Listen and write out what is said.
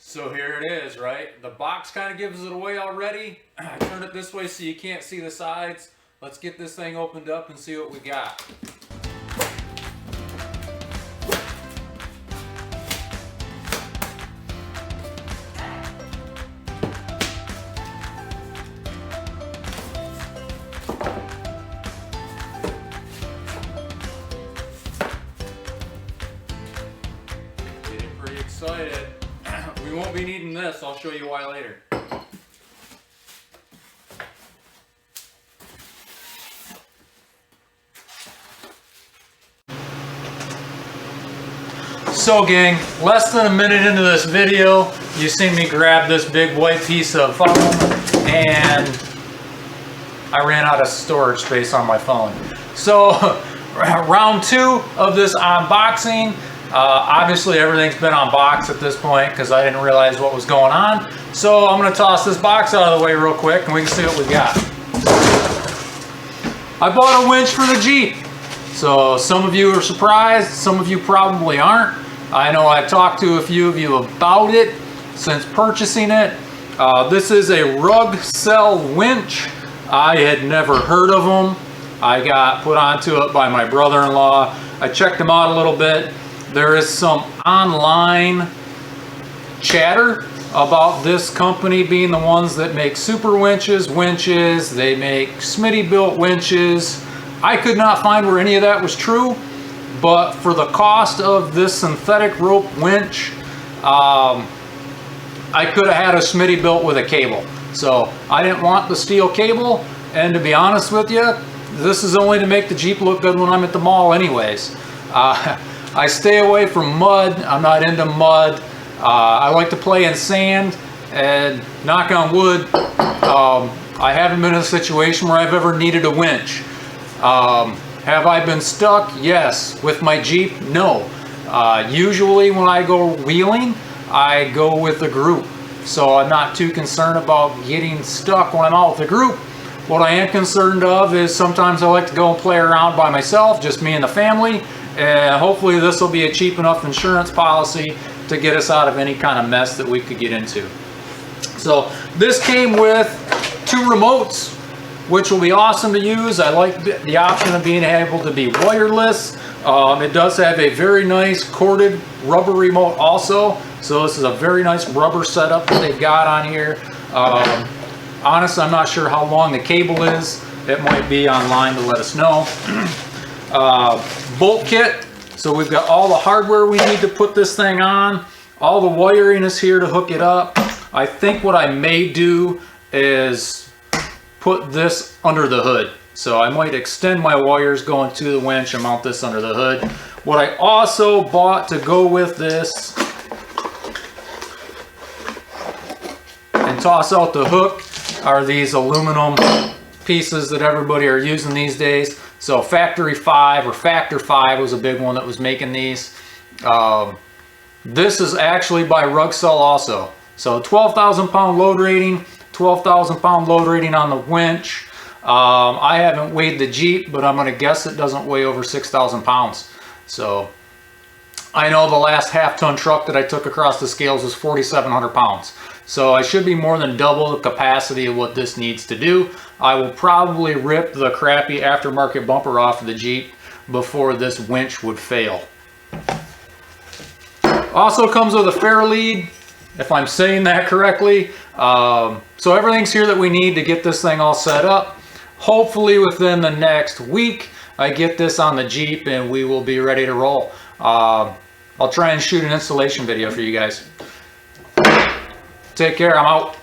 So here it is, right? The box kind of gives it away already. I turned it this way so you can't see the sides. Let's get this thing opened up and see what we got. Getting pretty excited. We won't be needing this. I'll show you why later. So gang, less than a minute into this video, you seen me grab this big white piece of foam and I ran out of storage space on my phone. So round two of this unboxing. Obviously everything's been unboxed at this point because I didn't realize what was going on. So I'm going to toss this box out of the way real quick and we can see what we got. I bought a winch for the Jeep. So some of you are surprised, some of you probably aren't. I know I've talked to a few of you about it since purchasing it. This is a Rugcel winch. I had never heard of them. I got put onto it by my brother-in-law. I checked them out a little bit. There is some online chatter about this company being the ones that make super winches. They make Smitty-built winches. I could not find where any of that was true, but for the cost of this synthetic rope winch, I could have had a Smitty-built with a cable. So I didn't want the steel cable, and to be honest with you, this is only to make the Jeep look good when I'm at the mall anyways. I stay away from mud. I'm not into mud. I like to play in sand, and knock on wood, I haven't been in a situation where I've ever needed a winch. Have I been stuck? Yes. With my Jeep? No. Usually when I go wheeling, I go with a group. So I'm not too concerned about getting stuck when I'm out with a group. What I am concerned of is sometimes I like to go and play around by myself, just me and the family. And hopefully this will be a cheap enough insurance policy to get us out of any kind of mess that we could get into. So this came with 2 remotes, which will be awesome to use. I like the option of being able to be wireless. It does have a very nice corded rubber remote also. So this is a very nice rubber setup that they've got on here. Honestly, I'm not sure how long the cable is. It might be online to let us know. Bolt kit. So we've got all the hardware we need to put this thing on. All the wiring is here to hook it up. I think what I may do is put this under the hood. So I might extend my wires going to the winch and mount this under the hood. What I also bought to go with this and toss out the hook are these aluminum pieces that everybody are using these days. So Factory 5 or Factor 5 was a big one that was making these. This is actually by Rugcel also. So 12,000 pound load rating, 12,000 pound load rating on the winch. I haven't weighed the Jeep, but I'm going to guess it doesn't weigh over 6,000 pounds. So I know the last half-ton truck that I took across the scales was 4,700 pounds. So I should be more than double the capacity of what this needs to do. I will probably rip the crappy aftermarket bumper off of the Jeep before this winch would fail. Also comes with a fair lead, if I'm saying that correctly. So everything's here that we need to get this thing all set up. Hopefully within the next week, I get this on the Jeep and we will be ready to roll. I'll try and shoot an installation video for you guys. Take care, I'm out.